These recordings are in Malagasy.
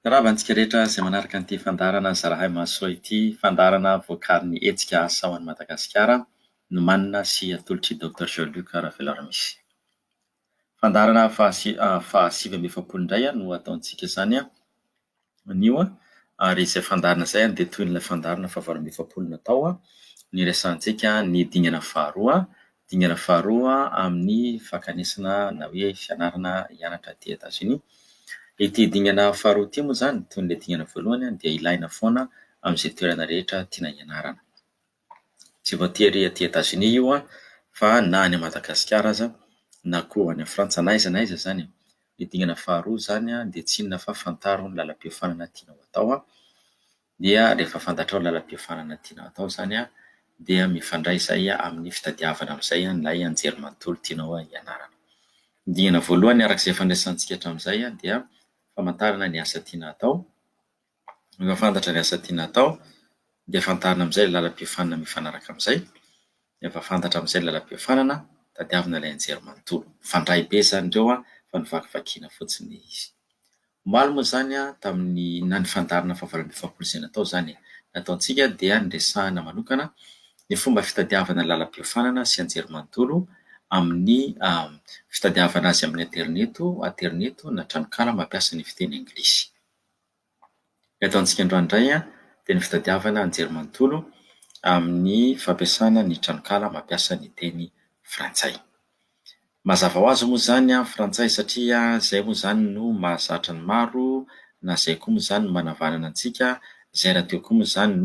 Rava antsika rehetra izay manaraka an'ity fandarana zarahay mahasoa ity fandarana voakarin'ny Hetsika Asa ho an'i Madagasikara no manana sy atolotr'i Dr Luc Raveloharimisy. Fandarana fahasivy amby efapolo indray no ataontsika izany anio ary izay fandarana izay dia toy ilay fandarana fahavalo amby efapolo natao ny resantsika ny dingana faharoa. Dingana faharoa amin'ny fakanesana na hoe fianarana hianatra aty Etazonia. Ity dingana faharoa ity moa izany toy ny dingana voalohany dia ilaina foana amin'izay toerana rehetra tiana hianarana. Tsy voatery aty Etazonia io fa na any Madagasikara aza na koa any Frantsay na aiza izany. Ny dingana faharoa izany dia tsy inona fa fantaro ny lalam-piofanana tianao atao. Dia rehefa fantatrao ny lalam-piofanana tianao atao izany dia mifandray izay amin'ny fitadiavana amin'izay ilay anjerimanontolo tianao hianarana. Ny dingana voalohany arak'izay fandraisantsika hatramin'izay dia famantarana ny asa tiana atao. Rehefa fantatra ny asa tiana atao dia fantarina amin'izay lalam-piofanana mifanaraka amin'izay. Rehefa fantatra amin'izay lalam-piofanana tadiavina ilay anjerimanontolo. Fandray be izany ireo fa nivakivakiana fotsiny izy. Omaly moa izany tamin'ny na ny fandarana fahavalo amby efapolo izay natao izany. Nataontsika dia niresahana manokana ny fomba fitadiavana lalam-piofanana sy anjerimanontolo amin'ny fitadiavana azy amin'ny interneto na Tranokala mampiasa ny fiteny anglisy. Ataontsika androany indray dia ny fitadiavana anjerimanontolo amin'ny fampiasana ny Tranokala mampiasa ny teny Frantsay. Mazava ho azy moa izany Frantsay satria izay moa izany no mahazatra ny maro na izay koa moa izany no manavanana antsika, izay raha teo koa moa izany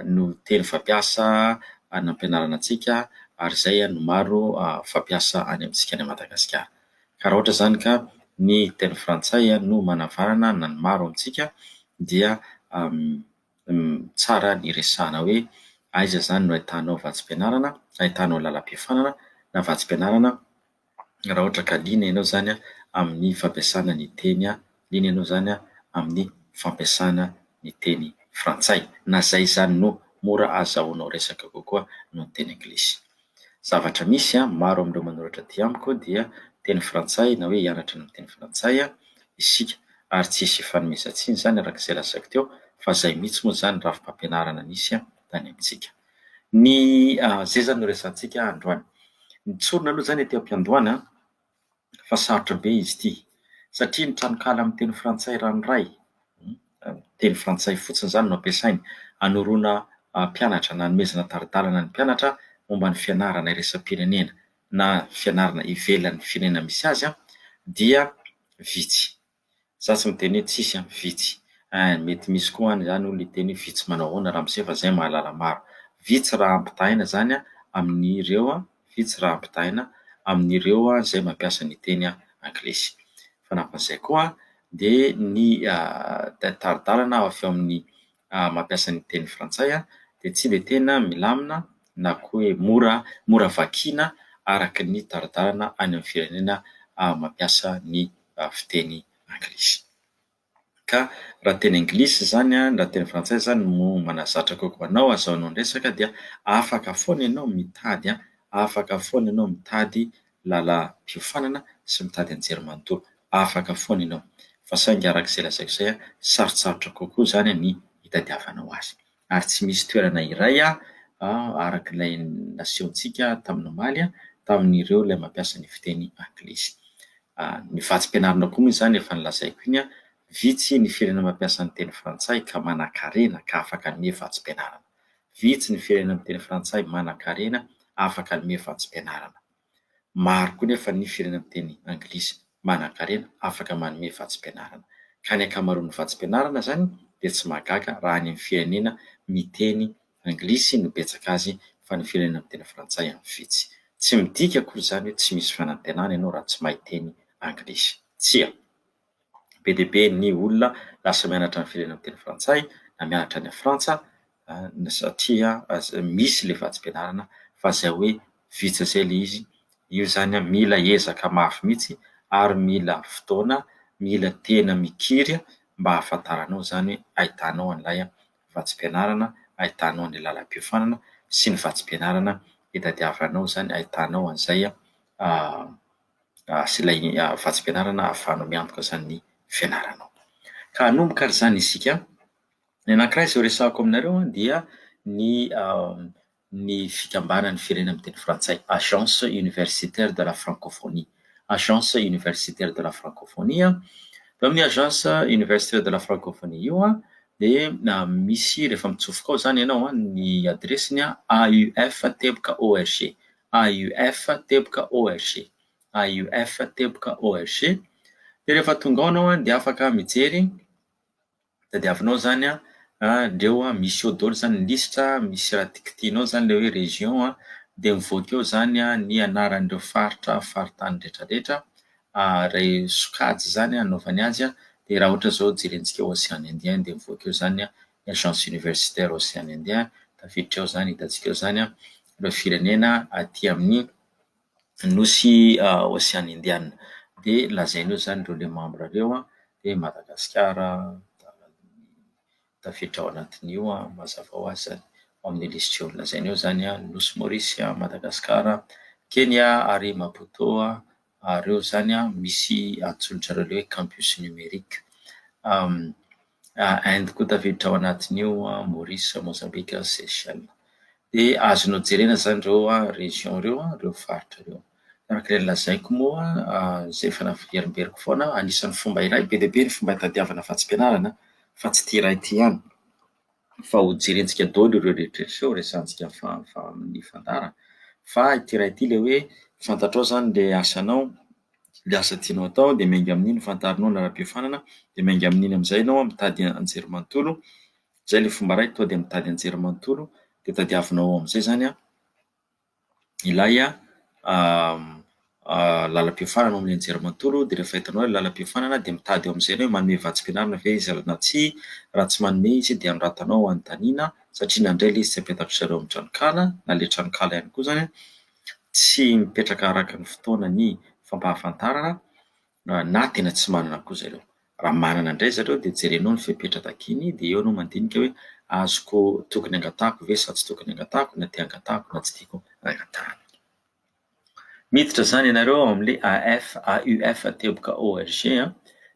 no teny fampiasa any am-pianarana antsika ary izay no maro fampiasa any amintsika any Madagasikara. Ka raha ohatra izany ka ny teny Frantsay no manavanana na ny maro amintsika dia tsara ny resahana hoe aiza izany no ahitanao vatsim-pianarana, ahitanao lalam-piofanana na vatsim-pianarana raha ohatra ka liana ianao izany amin'ny fampiasana ny teny, liana ianao izany amin'ny fampiasana ny teny Frantsay na izay izany no mora ahazoanao resaka kokoa noho ny teny anglisy. Zavatra misy maro amin'ireo manolotra aty amiko dia teny Frantsay na hoe hianatra ny teny Frantsay isika ary tsy hisy hifanomezan-tsiny izany arak'izay lazaiko teo fa izay mihitsy moa izany rafi-pampianarana nisy tany amintsika. Ny izay izany no resantsika androany. Ny tsorona aloha izany aty am-piandohana fa sarotra be izy ity satria ny Tranokala amin'ny teny Frantsay ranoray, teny Frantsay fotsiny izany no ampiasainy hanoroana mpianatra na hanomezana tari-dalana ny mpianatra momba ny fianarana iraisam-pirenena na fianarana ivelan'ny firenena misy azy dia vitsy. Za tsy miteny hoe tsisy vitsy. Mety misy koa izany olona hiteny hoe vitsy manao ahoana raha misefa izay mahalala maro. Vitsy raha ampitahina izany amin'ireo vitsy raha ampitahina amin'ireo izay mampiasa ny teny anglisy. Fanampin'izay koa dia ny tari-dalana avy eo amin'ny mampiasa ny teny Frantsay dia tsy dia tena milamina na koa hoe mora vakiana araka ny tari-dalana any amin'ny firenena mampiasa ny fiteny anglisy. Ka raha teny anglisy izany raha teny Frantsay izany no manazatra kokoa anao ahazoanao ny resaka dia afaka foana ianao mitady afaka foana ianao mitady lalam-piofanana sy mitady anjerimanontolo. Afaka foana ianao fa saingy arak'izay lazaiko izay sarotsarotra kokoa izany ny hitadiavanao azy. Ary tsy misy toerana iray arak'ilay nasehontsika tamin'ny omaly tamin'ireo ilay mampiasa ny fiteny anglisy. Ny vatsim-pianarana koa moa izany efa nilazaiko iny vitsy ny firenena mampiasa ny teny Frantsay ka manan-karena ka afaka hanome vatsim-pianarana. Vitsy ny firenena amin'ny teny Frantsay manan-karena afaka hanome vatsim-pianarana. Maro koa nefa ny firenena amin'ny teny anglisy manan-karena afaka manome vatsim-pianarana. Ka ny ankamaroan'ny vatsim-pianarana izany dia tsy mahagaga raha any amin'ny firenena miteny anglisy no betsaka azy fa ny firenena amin'ny teny Frantsay vitsy. Tsy midika akory izany hoe tsy misy fanantenana ianao raha tsy mahay teny anglisy. Tsia. Be dia be ny olona lasa mianatra ny firenena amin'ny teny Frantsay na mianatra any Frantsa satria misy ilay vatsim-pianarana fa izay hoe vitsy izay ilay izy. Io izany mila ezaka mafy mihitsy ary mila fotoana, mila tena mikiry mba hahafantaranao izany hoe ahitanao an'ilay vatsim-pianarana, ahitanao an'ilay lalam-piofanana sy ny vatsim-pianarana hitadiavanao izany, ahitanao an'izay sy ilay vatsim-pianarana ahafahanao miantoka izany ny fianaranao. Ka hanomboka ary zany isika. Ny anankiray izay resahako aminareo dia ny fikambanan'ny firenena amin'ny teny frantsay, agence universitaire de la francophonie. Agence universitaire de la francophonie. Eo amin'ny agence universitaire de la francophonie io dia misy rehefa mitsofoka ao zany ianao ny adresiny AUF teboka ORG. AUF teboka ORG. AUF teboka ORG. Dia rehefa tonga ao anao dia afaka mijery tadiavinao zany ireo misy eo daholo zany lisitra misy raha tikitianao zany le hoe région dia mivoaka eo zany ny anaran'ireo faritany rehetrarehetra ray sokajy zany anaovany azy dia raha ohatra zao jerentsika Océan Indien dia mivoaka eo zany ny agence universitaire Océan Indien. Tafiditra eo zany hitantsika eo zany ireo firenena aty amin'ny nosy Océan Indiana dia lazaina eo zany ireo le membre ireo dia Madagasikara tafiditra ao anatin'io mazava ho azy zany amin'ny lisitra eo. Lazaina eo zany nosy Maurice, Madagasikara, Kenya ary Maputo ary eo zany misy antsoin'izareo le hoe campus numérique. Inde koa tafiditra ao anatin'io, Maurice, Mozambique, Seychelles. Dia azonao jerena zany ireo région ireo faritra ireo. Araka ilay lazaiko moa izay efa naverimberiko foana anisan'ny fomba iray be dia be ny fomba hitadiavana afa-tsy-pianarana fa tsy ity iray ity ihany fa ho jerentsika daholo ireo rehetrarehetra eo resantsika amin'ny fandara fa ity iray ity le hoe fantatrao zany le asanao, le asa tianao atao dia miainga amin'iny fantarinao ny ara-piofanana dia miainga amin'iny amin'izay ianao mitady anjerimanontolo. Zay le fomba iray tonga dia mitady anjerimanontolo dia tadiavinao amin'izay zany ilay lalam-piofanana amin'ny anjerimanontolo. Dia rehefa hitanao ilay lalam-piofanana dia mitady eo amin'izay hoe manome vatsim-pianarana ve izy na tsia. Raha tsy manome izy dia anoratanao anontaniana satria nandray ilay izy tsy apetaka zareo amin'ny tranokala na ilay tranokala ihany koa zany tsy mipetraka araka ny fotoana ny fampahafantarana na tena tsy manana koa zareo. Raha manana indray zareo dia jerenao ny fepetra takiny dia eo anao mandinika hoe azoko tokony angatahako ve sa tsy tokony angatahako, na tia angatahako na tsy tiako angatahana. Miditra zany ianareo amin'ilay AUF teboka ORG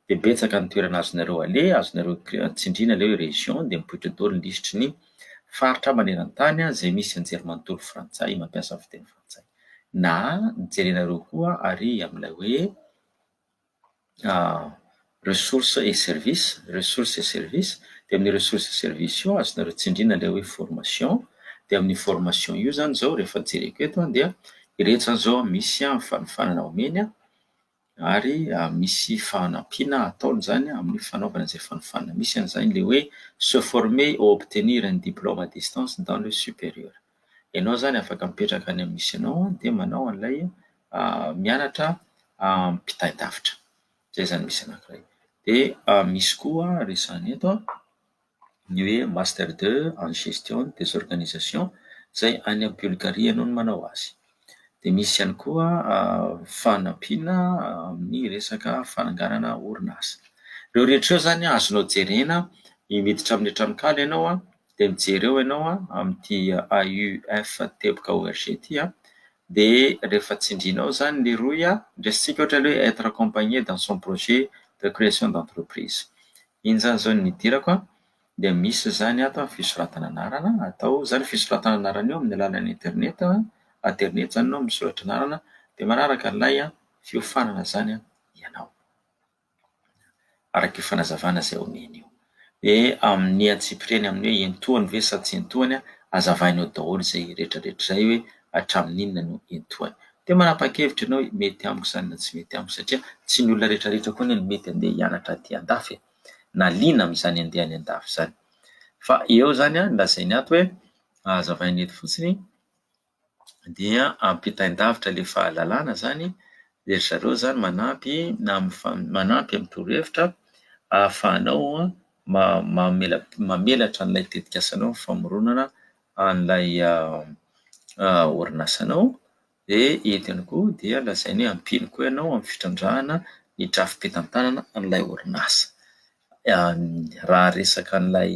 dia betsaka ny toerana azonareo aleha, azonareo tsindriana ilay hoe région dia mipoitra daholo ny lisitry ny faritra maneran-tany izay misy anjerimanontolo frantsay mampiasa fiteny frantsay. Na jerenareo koa ary amin'ilay hoe ressources et services dia amin'ny ressources et services io azonareo tsindriana ilay hoe formation. Dia amin'ny formation io zany zao rehefa jereko eto dia ireto zany zao misy fanofanana omeny ary misy fanampiana ataony zany amin'ny fanaovana izay fanofanana. Misy an'izany le hoe se former ou obtenir un diplôme à distance dans le supérieur. Ianao zany afaka mipetraka any amin'ny misy anao dia manao an'ilay mianatra mpitain-davitra. Zay zany misy anankiray. Dia misy koa resahana eto ny hoe master 2 en gestion des organisations izay any Bulgarie ianao no manao azy. Dia misy ihany koa fanampiana amin'ny resaka fananganana orinasa. Ireo rehetra eo zany azonao jerena miditra amin'ny tranokala ianao dia mijery eo ianao amin'ity AUF teboka ORG ity dia rehefa tsindrianao zany le roy ndresitsika ohatra hoe être accompagné dans son projet de création d'entreprise. Iny zany zao ny idirako dia misy zany ato fisoratana anarana atao zany fisoratana anarana io amin'ny alalan'ny internet zany ianao misoratra anarana dia manaraka an'ilay fiofanana zany ianao araka io fanazavana izay omeny io. Dia amin'ny antsipireny amin'ny hoe entohany ve sa tsy entohany azavainao daholo izay rehetrarehetra izay hoe hatramin'inona no entohany. Dia manapa-kevitra ianao mety amiko zany na tsy mety amiko satria tsy ny olona rehetrarehetra koa ny mety handeha hianatra aty an-dafy na liana amin'izany andehany an-dafy zany. Fa eo zany lazainy ato hoe azavainy eto fotsiny dia ampitain-davitra le fahalalana zany dia zareo zany manampy amin'ny torohevitra ahafahanao mamelatra an'ilay tetikasanao famoronana an'ilay orinasanao. Dia eto ihany koa dia lazainy hoe ampino koa ianao amin'ny fitrandrahana ny drafim-pitantanana an'ilay orinasa. Raha resaka an'ilay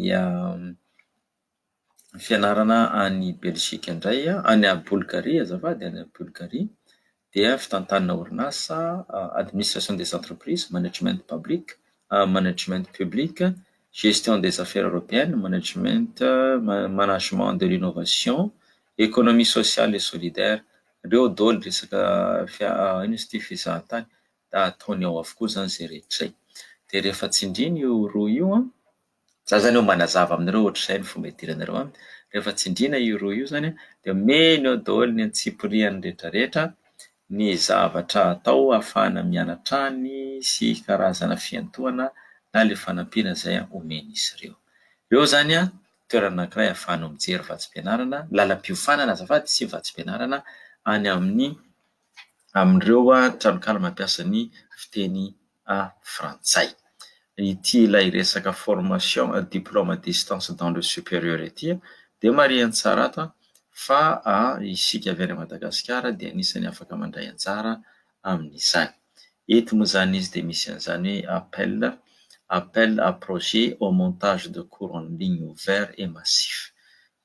fianarana any Belgique indray any Bulgarie azafady any Bulgarie dia fitantanana orinasa administration des entreprises, management public management public, gestion des affaires européennes, management de l'innovation, économie sociale et solidaire. Reo dôly resaka ino izy ity fizahantany da ataony ao avokoa zany zay rehetra zay. De rehefa tsindriny io roa io za zany eo manazava aminareo ohatr'izay ny fomba idiranareo rehefa tsindrina io roa io zany de meny eo daholo ny antsipiriany rehetrarehetra ny zavatra atao ahafahana mianatra any sy karazana fiantohana na le fanampiana zay omeny izy ireo. Reo zany toerana anankiray ahafahanao mijery vatsim-pianarana, lalam-piofanana azafady sy vatsim-pianarana any amin'ireo tranokala mampiasa ny fiteny frantsay. Ity ilay resaka formation diplôme à distance dans le supérieur ity de mariany tsara ato fa isika avy any Madagasikara dia anisany afaka mandray anjara amin'izany. Eto moa zany izy de misy an'izany hoe appel à projet au montage de cours en ligne ouvert et massif.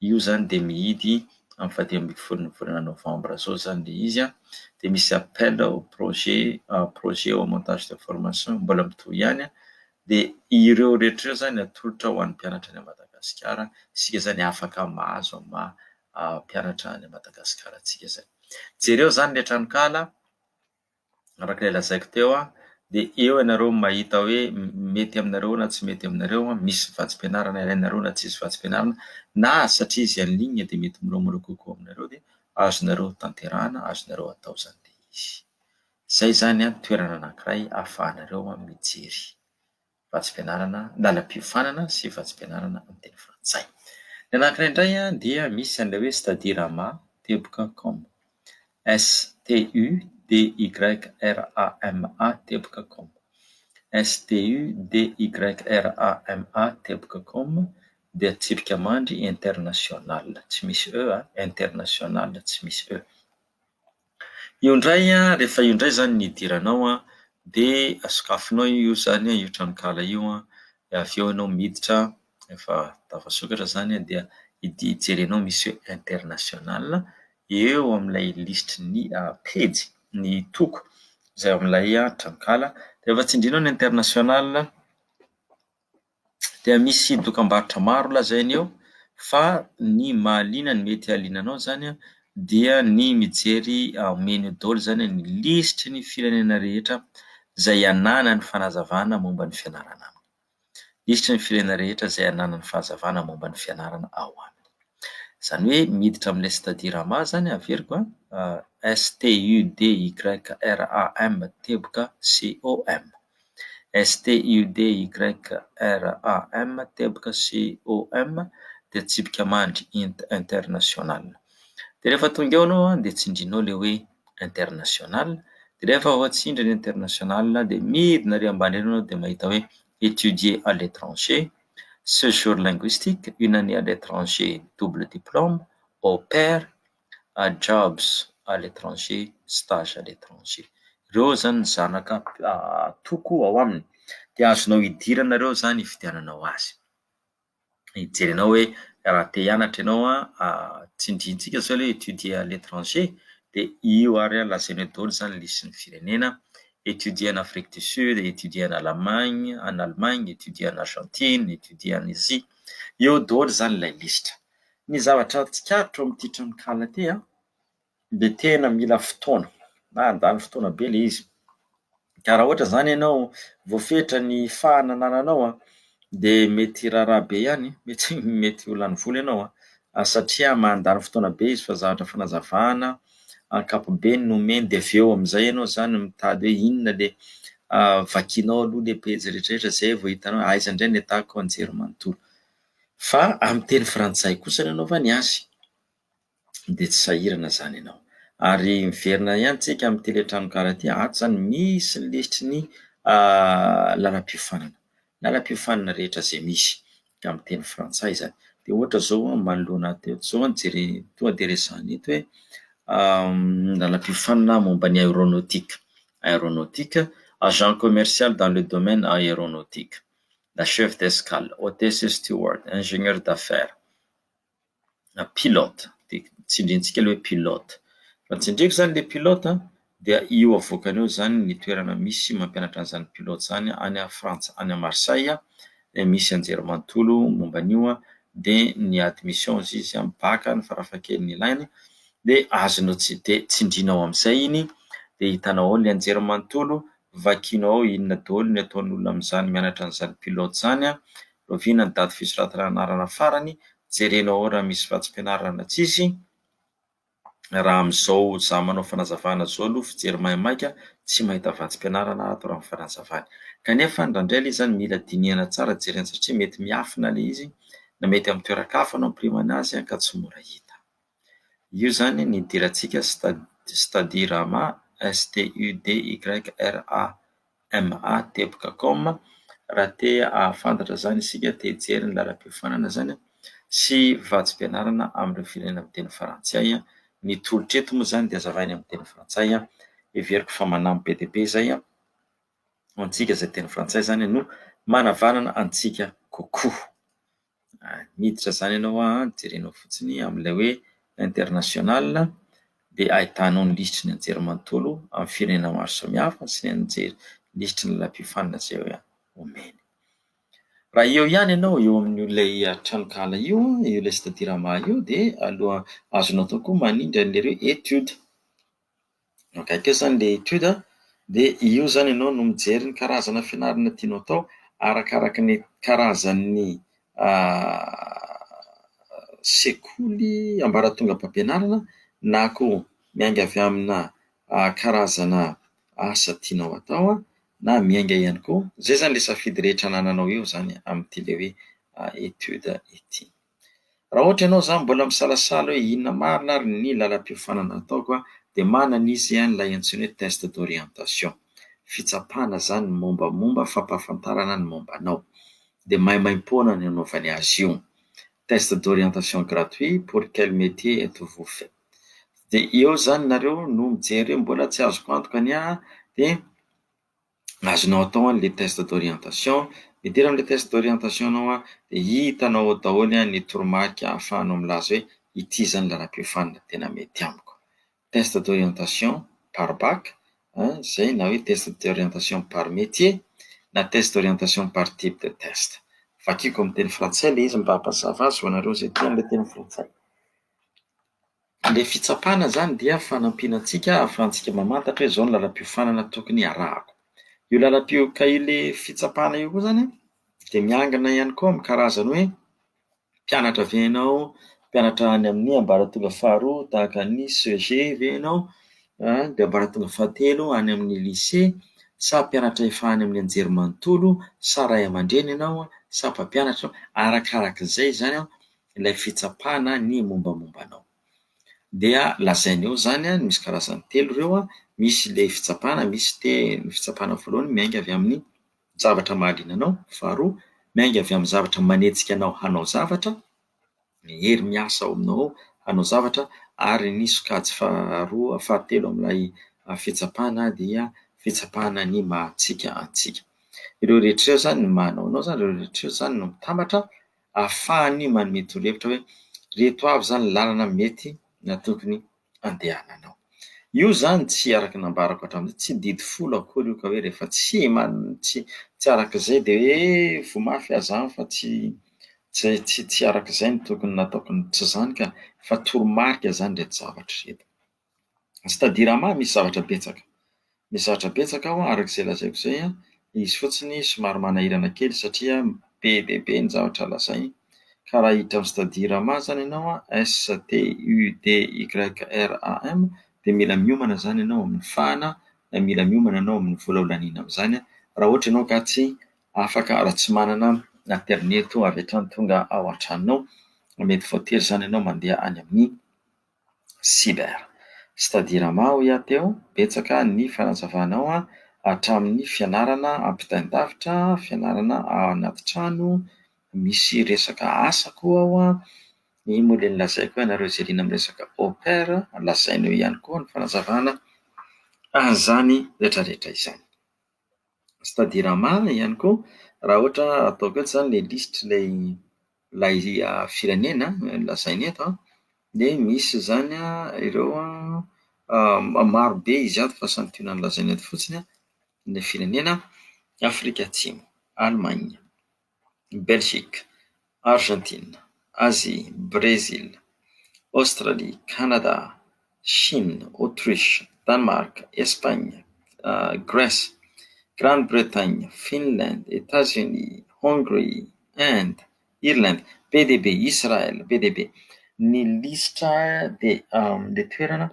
Io zany de mihidy amin'ny 10 volana novembre zao zany le izy de misy appel au projet au montage de formation mbola mitohy ihany de ireo rehetra ireo zany atolotra ho an'ny mpianatra any Madagasikara, isika zany afaka mahazo mpianatra any Madagasikara antsika zay. Jereo zany le tranokala araka ilay lazaiko teo de eo ianareo mahita hoe mety aminareo na tsy mety aminareo misy vatsim-pianarana ilainareo na tsisy vatsim-pianarana na satria izy en ligne de mety milomano kokoa aminareo de azonareo tanterahana, azonareo atao zany le izy. Zay zany toerana anankiray ahafahanareo mijery vatsim-pianarana, lalam-piofanana sy vatsim-pianarana amin'ny teny frantsay. Ny anankiray indray dia misy an'ilay hoe stadirama teboka com. STUDYRAMA teboka com. STUDYRAMA teboka com dia tsipika mandry international tsy misy e international tsy misy e. Io indray rehefa io indray zany ny idiranao de sokafinao io zany io tranokala io avy eo anao miditra efa tafasokatra zany dia jerenao misy hoe international eo amin'ilay listiny pejy ny toko zay amin'ilay tranokala rehefa tsindrinao ny international dia misy dokam-barotra maro lazainy eo fa ny mahaliana ny mety haliananao zany dia ny mijery omeny daholo zany ny listry ny firenena rehetra zay ananany fanazavana momba ny fianarana aminy. Listry ny firenena rehetra zay ananany fahazavana momba ny fianarana ao aminy. Zany hoe miditra amin'ilay stadirama zany averiko STUDYRAM teboka COM. STUDYRAM teboka COM de tsipika mandry international. De rehefa tonga eo anao de tsindrinao le hoe international de rehefa voatsindry ny international de midina ary ambany eny anao de mahita hoe étudier à l'étranger, séjour linguistique, une année à l'étranger, double diplôme, au pair, jobs à l'étranger, stage à l'étranger. Reo zany zanaka toko ao aminy de azonao idiranareo zany ifidiananao azy. Hijerenao hoe raha te hianatra ianao tsindrintsika zao le étudier à l'étranger de io ary lazainao daholo zany listy ny firenena, étudier en Afrique du Sud, étudier en Allemagne, étudier en Argentine, étudier en Asie. Eo daholo zany ilay listra. Ny zavatra tsikaritro amin'ity tranokala ty de tena mila fotoana na andany fotoana be le izy. Ka raha ohatra zany ianao voafetra ny fahanananao de mety raharaha be ihany, mety ho lany vola ianao satria mandany fotoana be izy fa zavatra fanazavana ankapobeny no omeny de avy eo amin'izay ianao zany mitady hoe inona le vakianao aloha le pejy rehetrarehetra zay vao hitanao aiza indray ny atahako anjerimanontolo. Fa amin'ny teny frantsay kosa ny anaovany azy de tsy sahirana zany ianao. Ary miverina ihany tsika amin'ny teletranokala ty ato zany misy ny listry ny lalam-piofanana. Lalam-piofanana rehetra zay misy amin'ny teny frantsay zany. De ohatra zao manoloana teo zao jery tonga de resahana eto hoe lalam-piofanana momba ny aéronautique. Aéronautique, agent commercial dans le domaine aéronautique. La chef d'escale, hôtesse steward, ingénieur d'affaires, pilote, de tsindrintsika le hoe pilote. Fa tsindriko zany le pilote dia io avoakany eo zany ny toerana misy mampianatra an'izany pilote zany any a Frantsay, any a Marseille, misy anjerimanontolo momba an'io dia ny admission izy amin'ny bac ny farafahakeliny ilainy dia azonao de tsindrianao amin'izay iny dia hitanao ao ilay anjerimanontolo, vakianao ao inona daholo ny ataon'olona amin'izany mianatra an'izany pilote zany loviana ny daty fisoratana anarana farany, jerenao ao raha misy vatsim-pianarana tsisy. Raha amin'izao za manao fanazavana zao aloha fijery maimaika tsy mahita vatsim-pianarana ato raha fanazavany, kanefa indraindray ilay zany mila dinihana tsara jerena satria mety miafina ilay izy na mety amin'ny toeran-kafa no ampirimana azy ka tsy mora hita. Io zany ny idirantsika studirama studrama.com raha te ahafantatra zany isika te hijery ny lalam-piofanana zany sy vatsim-pianarana amin'ireo firenena amin'ny teny Frantsay. Ny tolotreto moa zany dia azavainy amin'ny teny Frantsay, heveriko fa manampy be dia be zay antsika izay teny Frantsay zany no manavanana antsika kokoa. Miditra zany ianao jerenao fotsiny amin'ilay hoe international dia ahitanao ny lisitry ny anjerimanontolo amin'ny firenena maro samihafa sy ny lisitry ny lalam-piofanana izay omeny. Raha eo ihany ianao eo amin'ilay Tranokala io, ilay studirama io dia aloha azonao atao koa manindry an'ireo étude. Akaiky eo zany ilay étude dia io zany ianao no mijery ny karazana fianarana tianao atao arakaraka ny karazan'ny sekoly ambaratonga-pampianarana na koa miainga avy amina karazana asa tianao atao na miainga ihany koa zay zany ilay safidy rehetra anananao eo zany amin'ity ilay hoe étude ity. Raha ohatra ianao zany mbola misalasala hoe inona marina ary ny lalam-piofanana ataoko dia manana izy ilay antsoina hoe test d'orientation, fitsapana zany mombamomba fampahafantarana ny mombanao dia maimaim-poana ny anaovany azy io. Test d'orientation gratuit pour quel métier êtes-vous fait? Dia eo zany nareo no mijery mbola tsy azoko antoka ny dia azonao atao an'ilay test d'orientation. Midira amin'ilay test d'orientation anao dia hitanao ao daholo ny toromarika ahafahanao milaza hoe ity zany lalam-piofanana tena mety amiko. Test d'orientation par bac, zay na hoe test d'orientation par métier na test d'orientation par type de test. Vakiko amin'ny teny Frantsay ilay izy mba hampazava azy ho anareo izay tia an'ilay teny Frantsay. Ilay fitsapana zany dia fanampiana antsika ahafahantsika mamantatra hoe izao ny lalam-piofanana tokony arahako. Io ilay fitsapana io koa zany dia miangana ihany koa amin'ny karazany hoe mpianatra ve ianao, mpianatra any amin'ny ambaratonga faharoa tahaka ny CEG ve ianao, dia ambaratonga fahatelo any amin'ny lycée, sa mpianatra efa any amin'ny anjerimanontolo, sa ray aman-dreny ianao, sa mpampianatra, arakarak'izay zany ilay fitsapana ny mombamombanao. Dia lazaina eo zany misy karazany telo ireo misy ilay fitsapana, misy ny fitsapana voalohany miainga avy amin'ny zavatra mahaliana anao, faharoa miainga avy amin'ny zavatra manetsika anao hanao zavatra, ny hery miasa ao aminao hanao zavatra, ary ny sokajy fahatelo amin'ilay fitsapana dia fitsapana ny mahatsika antsika. Ireo rehetra ireo zany no manao anao zany, ireo rehetra ireo zany no mitambatra ahafahany manome torohevitra hoe reto avy zany lalana mety na tokony andehananao. Io zany tsy araka nambarako hatramin'izay, tsy didy folo akory io ka hoe rehefa tsy arak'izay dia hoe voamafy aza amiko fa tsy arak'izay no tokony nataoko, tsy izany ka fa toromarika zany reto zavatra reto. Studirama misy zavatra betsaka ao arak'izay lazaiko izay izy fotsiny somary manahirana kely satria be dia be ny zavatra lazainy. Ka raha hiditra amin'ny studirama zany ianao STUDYRAM dia mila miomana zany ianao amin'ny fahana, mila miomana ianao amin'ny vola olaniana amin'izany raha ohatra ianao ka tsy afaka, raha tsy manana internet avy hatrany tonga ao an-tranonao, mety voatery zany ianao mandeha any amin'ny cyber. Studirama ho iaho teo, betsaka ny fanazavanao hatramin'ny fianarana ampitain-davitra, fianarana ao anaty trano, misy resaka asa koa ao ny moa ilay nolazaiko ianareo izay liana amin'ny resaka au pair, lazainao ihany koa ny fanazavana an'izany rehetrarehetra izany. Studirama ihany koa raha ohatra ataoko eto zany ilay lisitry ilay firenena lazainy eto dia misy zany ireo maro be izy ato fa samy tiana ny lazaina eto fotsiny ny firenena Afrika Atsimo, Allemagne, Belgique, Argentine, Asie, Brésil, Australie, Canada, Chine, Autriche, Danemark, Espagne, Grèce, Grande-Bretagne, Finland, États-Unis, Hongrie, Inde, Irlande, PDB, Israel, PDB. Ny lisitra dia toerana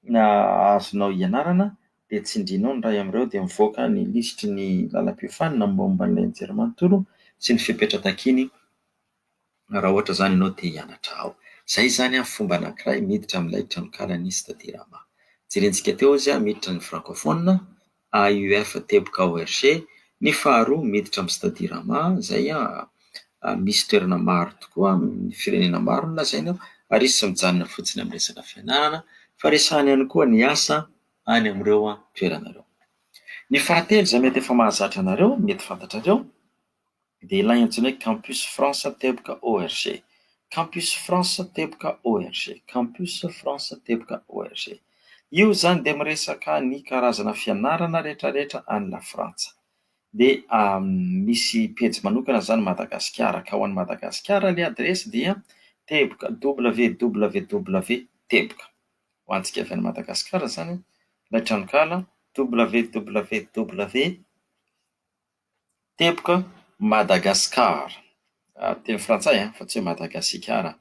na azonao hianarana dia tsindrinao ny ray amin'ireo dia mivoaka ny lisitry ny lalam-piofanana momba ilay anjerimanontolo sy ny fipetratakiny raha ohatra zany ianao te hianatra ao. Zay zany fomba anankiray miditra amin'ilay tranokala nisy tadirama. Jerentsika teo izy miditra ny francophone, AUF teboka ORG, ny faharoa miditra amin'ny stadirama, zay misy toerana maro tokoa, firenena maro no lazaina ary izy tsy mijanona fotsiny amin'ny resaka fianarana fa resahana ihany koa ny asa any amin'ireo toerana ireo. Ny fahatelo izay mety efa mahazatra anareo, mety fantatrareo, dia ilay antsoina hoe campus France teboka ORG. Campus France teboka ORG. Campus France teboka ORG. Io zany dia miresaka ny karazana fianarana rehetrarehetra any la Frantsa. Dia misy pejy manokana zany Madagasikara. Ka ho an'ny Madagasikara ilay adresy dia teboka www teboka. Ho antsika avy any Madagasikara zany, ilay tranokala www teboka Madagasikara. Teny Frantsay fa tsy hoe Madagasikara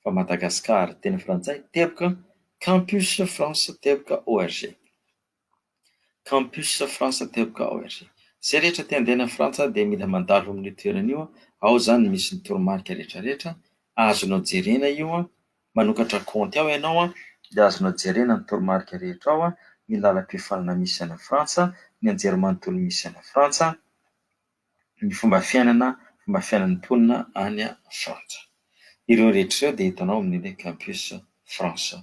fa Madagasikara teny Frantsay teboka Campus France teboka ORG. Campus France teboka ORG. Zay rehetra te handeha any Frantsa dia mila mandalo amin'ny toerana io. Ao zany misy ny toromarika rehetrarehetra, azonao jerena io, manokatra compte ao ianao dia azonao jerena ny toromarika rehetra ao, ny lalam-piofanana misy any Frantsa, ny anjerimanontolo misy any Frantsa, ny fomba fiainan'ny mponina any Frantsa. Ireo rehetra ireo dia hitanao amin'ny campus France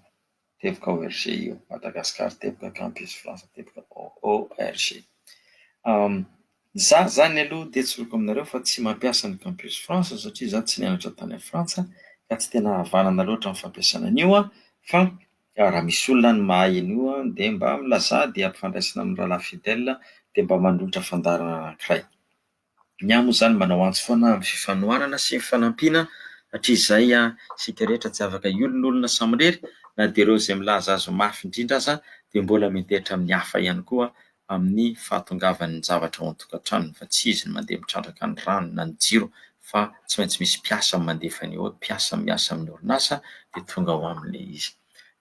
teboka ORG io. Madagasikara teboka campus France teboka ORG. Za zany aloha dia tsoroko aminareo fa tsy mampiasa ny campus France satria za tsy nianatra tany Frantsa ka tsy tena havanana loatra amin'ny fampiasana an'io, fa raha misy olona ny mahay an'io dia mba milaza dia ampifandraisana amin'ny rahalahy fidèle dia mba manolotra fandaharana anankiray. Ny ahy moa zany manao antsy foana amin'ny fifanohanana sy fanampiana satria izay isika rehetra tsy afaka iolon'olona samirery na dia ireo izay milaza azy mafy indrindra aza dia mbola mitehitra amin'ny hafa ihany koa amin'ny fahatongavan'ny zavatra ao an-tokantrano fa tsy izy ny mandeha mitrandraka ny rano na ny jiro fa tsy maintsy misy mpiasa mandefa an'io, mpiasa miasa amin'ny orinasa dia tonga ao amin'ilay izy.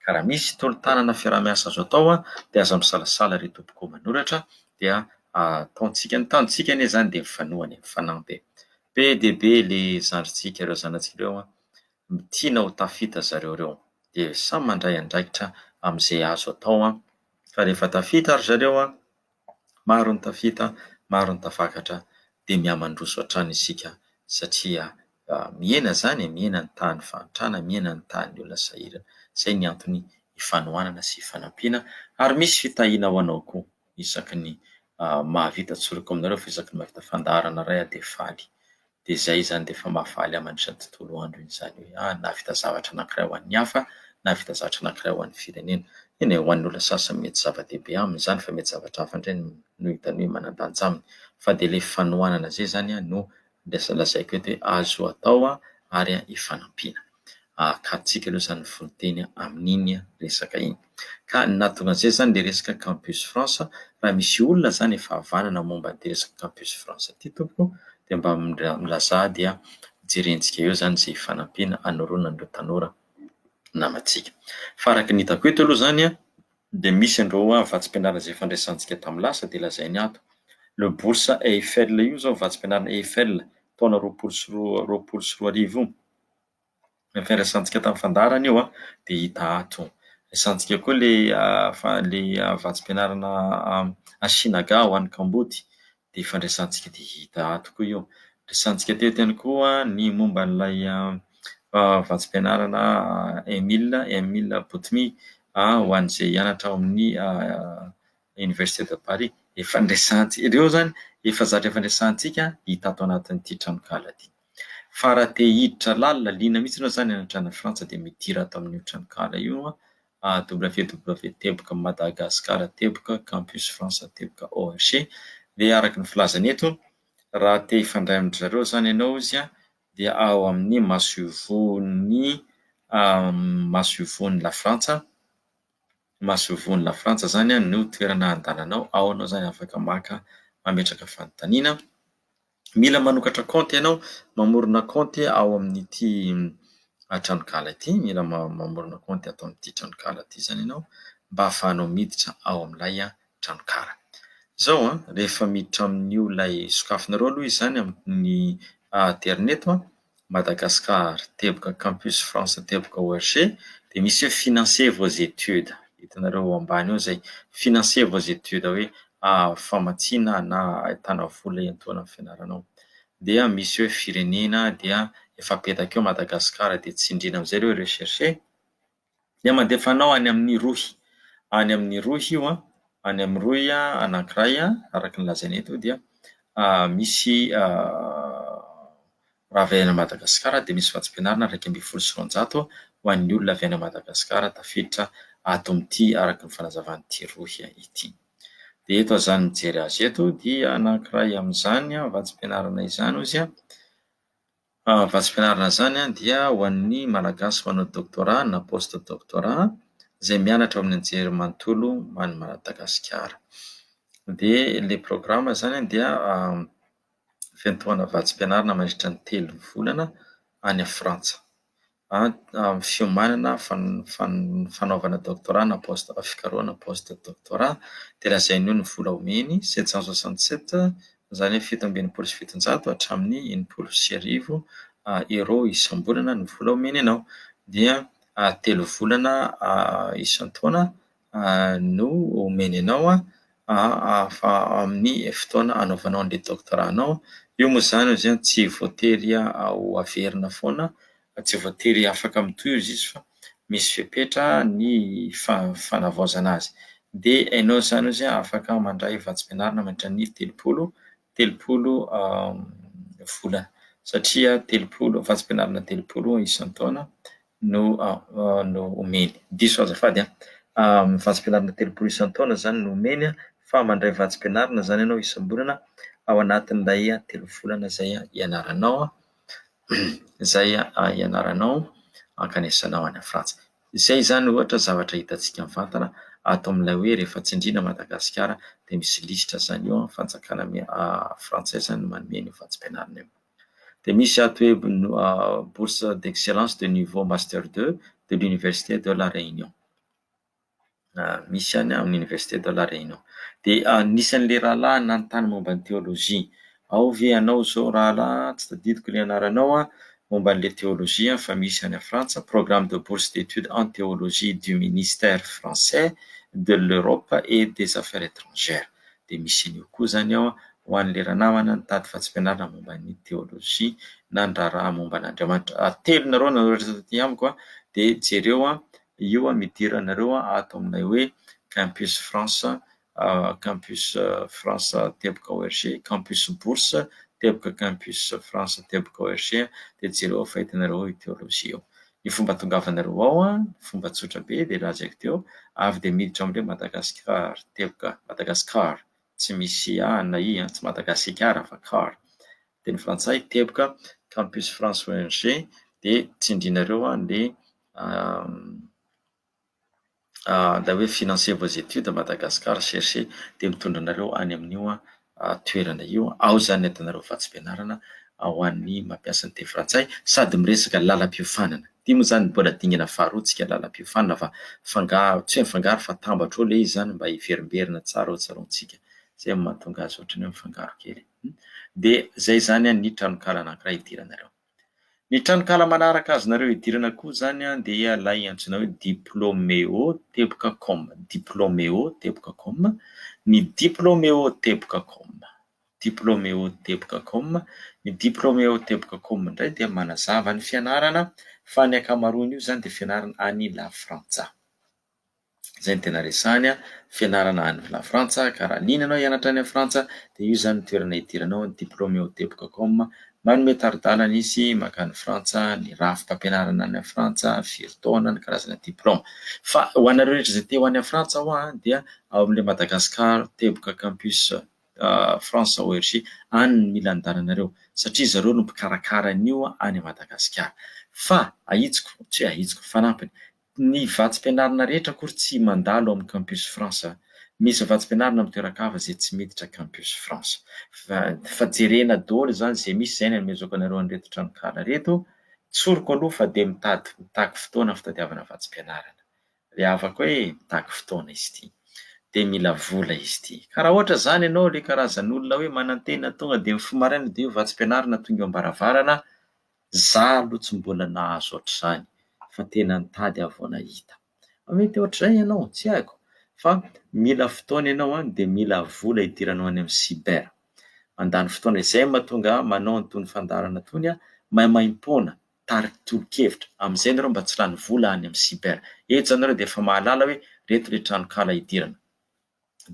Ka raha misy tolo-tanana fiaraha-miasa azo atao dia aza misalasala ry tompoko manoratra dia ataontsika ny tanjontsika anie zany dia mifanohana, mifanampy. Be dia be le zandritsika ireo zanatsika ireo tiana ho tafita zareo ireo dia samy mandray andraikitra amin'izay azo atao fa rehefa tafita ry zareo maro ny tafita, maro ny tafakatra dia mihamandroso hatrany isika satria mihena zany, mihena ny tahan'ny fahantrana, mihena ny tahan'ny olona sahirana. Zay ny antony ifanohanana sy fanampiana ary misy fitahiana ho anao koa isaky ny mahavita tsoroko aminareo fa isaky ny mahavita fandaharana iray dia faly. Dia zay zany dia efa mahafaly mandritra ny tontolo andro izany hoe nahavita zavatra anankiray ho an'ny hafa, nahavita zavatra anankiray ho an'ny firenena. Eny ho an'ny olona sasany mety zava-dehibe aminy zany fa mety zavatra hafa indray no hitany hoe manan-danja aminy. Fa dia ilay fanohanana zay zany no lazaiko eto hoe azo atao ary hifanampiana. Ka antsika aloha zany fonoteny amin'iny resaka iny. Ka nahatonga an'izay zany ilay resaka campus France, raha misy olona zany efa havanana momba an'ity resaka campus France ity tompoko dia mba milaza dia jerentsika eo zany izay hifanampiana hanoroana an'ireo tanora namantsika. Fa araka ny hitako eto aloha zany dia misy an'ireo vatsim-pianarana izay fandraisantsika tamin'ny lasa dia lazainy ato. Le bourse Eiffel io zao vatsim-pianarana Eiffel taona 2024 fiandraisantsika tamin'ny fandaharana io dia hita ato. Resantsika koa le vatsim-pianarana Sinaga ho an'ny Kambody dia fandraisantsika dia hita ato koa io. Resantsika teto ihany koa ny momba n'ilay vatsim-pianarana Emile Botmy ho an'izay hianatra ao amin'ny Université de Paris. Efa ireo zany efa zatra fandraisantsika hita ato anatin'ity tranokala ity. Fa raha te hiditra lalina liana mihitsy ianao zany hianatra any Frantsa dia midira ato amin'io tranokala io www Madagasikara campus France org. Dia araka ny filazana eto, raha te hifandray amin'ny zareo zany ianao izy dia ao amin'ny masovony la Frantsa. Masovony la Frantsa zany no toerana andehananao. Ao anao zany afaka maka mametraka fanontaniana. Mila manokatra compte ianao, mamorona compte ao amin'ity Tranokala ity. Mila mamorona compte atao amin'ity Tranokala ity zany ianao mba ahafahanao miditra ao amin'ilay Tranokala. Zao rehefa miditra amin'io ilay sokafinareo aloha izy zany amin'ny internet Madagascar campus France org, dia misy hoe financer vos études. Hitanareo ambany eo zay, financer vos études, hoe famatsiana na ahitana vola iantoana amin'ny fianaranao. Dia misy hoe firenena dia efa apetaka eo Madagasikara dia tsindriana amin'izay ireo recherche. Dia mandefa anao any amin'ny Rohy. Any amin'ny Rohy io any amin'ny Rohy anankiray araka ny lazaina eto dia misy raha avy any Madagasikara dia misy vatsim-pianarana 270 ho an'ny olona avy any Madagasikara tafiditra ato amin'ity araka ny fanazavan'ity Rohy ity. Dia eto zany mijery azy eto dia anankiray amin'izany vatsim-pianarana izany izy vatsim-pianarana zany dia ho an'ny malagasy manao doctorat na post doctorat izay mianatra amin'ny anjerimanontolo any Madagasikara. Dia ilay programma zany dia fiantohana vatsim-pianarana mandritra ny 3 volana any Frantsa. Fiomanana fanaovana doctorat na fikarohana post doctorat dia lazainy eo ny vola omeny 767, izany hoe 727 hatramin'ny 85 euro isam-bolana ny vola omeny anao. Dia 3 volana isan-taona no omeny anao amin'ny fotoana anaovanao an'ilay doctorat-nao. Io moa zany tsy voatery ho averina foana, tsy voatery afaka mitohy izy fa misy fepetra ny fanavaozana azy. Dia ianao zany afaka mandray vatsim-pianarana mandritra ny 30 volana, satria vatsim-pianarana 30 isan-taona no omeny. Diso azafady, vatsim-pianarana 30 isan-taona zany no omeny fa mandray vatsim-pianarana zany ianao isam-bolana ao anatin'ilay 3 volana izay ianaranao ankanesanao any Frantsa. Izay zany ohatra zavatra hitantsika mivantana ato amin'ilay hoe rehefa tsindriana Madagasikara dia misy lisitra zany eo fanjakana Frantsay zany no manome ny vatsim-pianarana io. Dia misy ato hoe bourse d'excellence de niveau master 2 de l'université de la Réunion. Misy any amin'ny université de la Réunion. Dia nisan'ilay rahalahy nanontany momba ny théologie. Ao ve anao zao rahalahy, tsy tadidiko ilay anaranao momba an'ilay théologie fa misy any Frantsa, programme de bourse d'études en théologie du ministère français de l'Europe et des affaires étrangères. Dia misy an'io koa zany ao ho an'ilay ranamana nitady vatsim-pianarana momba ny théologie na ny raharaha momba an'Andriamanitra. Telo nareo nanoratra taty amiko dia jereo io midira anareo ato amin'ilay hoe campus France org, campus bourse campus France org, dia jereo fahitanareo théologie eo. Ny fomba tongavanareo ao, fomba tsotra be dia lazaiko teo, avy dia miditra amin'ilay Madagasikara, tsy misy na i, tsy Madagasikara fa car. Dia ny frantsay campus France org, dia tsindrinareo ilay hoe financer vos études Madagascar chercher, dia mitondra anareo any amin'io toerana io. Ao zany ahitanareo vatsim-pianarana ho an'ny mampiasa ny teny frantsay sady miresaka lalam-piofanana. Ity moa zany mbola dingana faharoa tsika lalam-piofanana fa tsy hoe mifangaro fa atambatra eo ilay izy zany mba hiverimberina tsara ao tsarontsika. Zay mahatonga azy ohatran'ny hoe mifangaro kely. Dia zay zany ny tranokala anankiray idiranareo. Ny tranokala manaraka azonareo idirana koa zany dia ilay antsoina hoe diplôméo.com. Ny diplôméo.com. Ny diplôméo.com indray dia manazava ny fianarana fa ny ankamaroany io zany dia fianarana any la Frantsa. Zay ny tena resahany fianarana any la Frantsa ka raha liana anao hianatra any Frantsa dia io zany toerana idiranao diplôme haut manome taridalana izy makany Frantsa ny raha fampianarana any Frantsa firy taona ny karazana diplôma fa ho anareo rehetra izay te ho any Frantsa dia ao amin'ilay Madagasikara teboka campus France ORG any no mila andehananareo satria zareo no mpikarakara an'io any Madagasikara fa ahitsiko tsy hoe ahitsiko fanampiny ny vatsim-pianarana rehetra akory tsy mandalo amin'ny campus France misy vatsim-pianarana amin'ny toeran-kava izay tsy miditra campus France fa jerena daholo zany izay misy izay no anomezako anareo an'ireto tranokala reto tsoriko aloha fa dia mitaky fotoana fitadiavana vatsim-pianarana le avako hoe mitaky fotoana izy ity dia mila vola izy ity ka raha ohatra zany ianao le karazan'olona hoe manantena tonga dia mifoha maraina dia vatsim-pianarana tonga eo ambaravarana za aloha tsy mbola nahazo ohatr'izany fa tena nitady avao nahita mety ohatr'izay ianao tsy haiko fa mila fotoana ianao dia mila vola idiranao any amin'ny cyber mandany fotoana izay mahatonga manao an'itony fandaharana itony maimaimpona tarika tolo-kevitra amin'izay nareo mba tsy lany vola any amin'ny cyber eto zany nareo dia efa mahalala hoe reto le tranokala idirana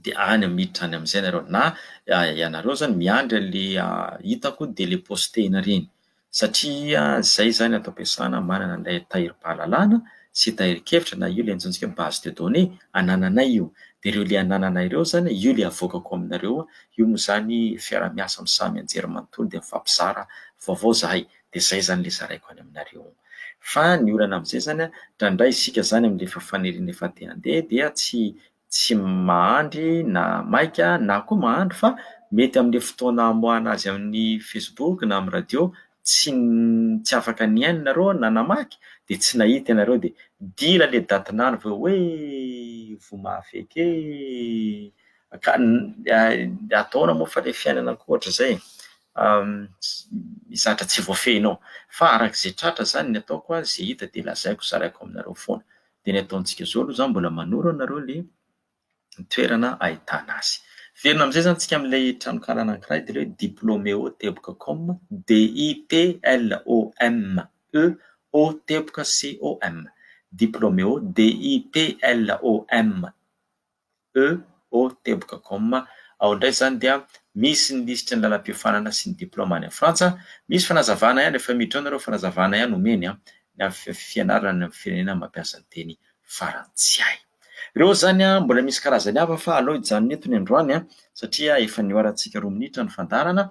dia any miditra any amin'izay nareo na ianareo zany miandry le hitako dia le postena reny satria zay zany atao ampiasana manana ilay tahirim-pahalalana sy tahirin-kevitra na io le antsointsika base de données anananay io dia ireo le anananay ireo zany io le avoakako aminareo io moa zany fiaraha-miasa amin'ny samy anjerimanontolo dia mifampizara vaovao zahay dia zay zany le zaraiko any aminareo fa ny olana amin'izay zany indraindray isika zany amin'le fafaniriana efa te handeha dia tsy mahandry na maika na koa mahandry fa mety amin'le fotoana amoahana azy amin'ny Facebook na amin'ny radio tsy afaka niaina nareo na namaky dia tsy nahita ianareo dia dila le datinany fa hoe vomafy eke ka ataona moa fa le fiainana ankoatr'izay zatra tsy voafehinao fa arak'izay tratra zany ny ataoko izay hita dia lazaiko zaraiko aminareo foana dia ny ataontsika zao aloha zany mbola manoro anareo le toerana ahitana azy verina amin'izay zany tsika amin'ilay tranokala anankiray dia le hoe diplôme haut teboka com DIPLOME haut teboka COM diplôme haut DIPLOME haut teboka com ao indray zany dia misy ny lisitra ny lalam-piofanana sy ny diplôma any Frantsa misy fanazavana ihany efa miditra ao nareo fanazavana ihany omeny ny fianarana ny firenena mampiasa ny teny Frantsay ireo zany mbola misy karazany hafa fa aleo hijanona eto ny androany satria efa nihoarantsika 2 minitra ny fandarana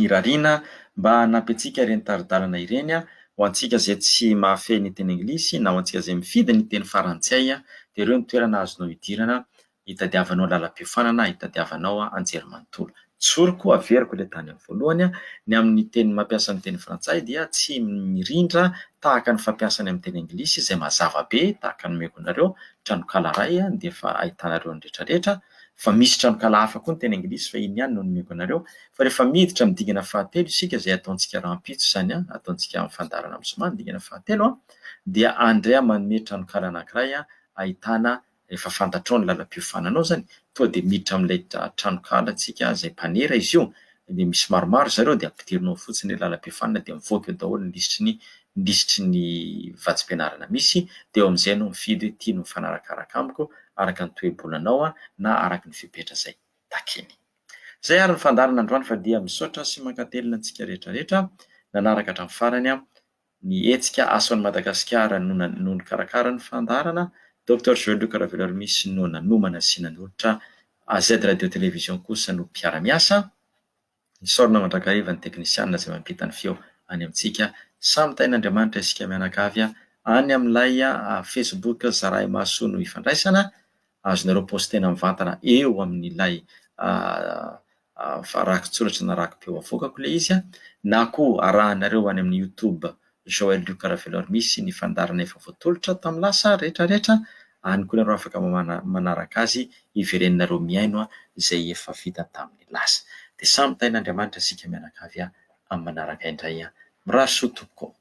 irariana mba hanampy antsika ireny taridalana ireny ho antsika izay tsy mahafehy ny teny anglisy na ho antsika izay mifidy ny teny farantsay dia ireo ny toerana azonao hidirana hitadiavanao lalam-piofanana hitadiavanao anjerimanontolo tsoriko averiko ilay tany amin'ny voalohany ny amin'ny teny mampiasa ny teny frantsay dia tsy mirindra tahaka ny fampiasany amin'ny teny anglisy izay mazava be tahaka ny meko anareo tranokala iray dia efa ahitanareo ny rehetrarehetra fa misy tranokala hafa koa ny teny anglisy fa iny ihany no nomeko anareo fa rehefa miditra amin'ny dingana fahatelo isika izay ataontsika rahampitso zany ataontsika amin'ny fandarana amin'ny somany dingana fahatelo dia andray manome tranokala anankiray ahitana efa fantatrao ny lalam-piofananao zany tonga dia miditra amin'ilay tranokala antsika izay mpanera izy io dia misy maromaro zareo dia ampidirinao fotsiny ny lalam-piofanana dia mivoaka eo daholo ny lisitry ny vatsim-pianarana misy dia eo amin'izay no mifidy hoe tiano mifanarakaraka amiko araka ny toe-bolanao na araka ny fipetra izay takeny izay ary ny fandarana androany fa dia misaotra sy mankatelina antsika rehetrarehetra nanaraka hatramin'ny farany ny Hetsika Asa ny Madagasikara no nikarakara ny fandarana Dr Luc Raveloharimisy no nanomana sy nanolotra AZ radio télévision kosa no mpikarakara nisaorina mandrakariva ny teknisianina izay mampita ny feo any amintsika samy tain'Andriamanitra isika mianakavy any amin'ilay Facebook Zaray Maso no ifandraisana azonareo postena mivantana eo amin'ilay rakitsoratra na rakim-peo avokako ilay izy na koa arahanareo any amin'ny YouTube Joël Luc Raveloharimisy ny fandarana efa voatolotra tamin'ny lasa rehetrarehetra any koa nareo afaka manaraka azy ivereninareo miaino izay efa vita tamin'ny lasa dia samy tain'Andriamanitra isika mianakavy amin'ny manaraka indray mirary soa tompoko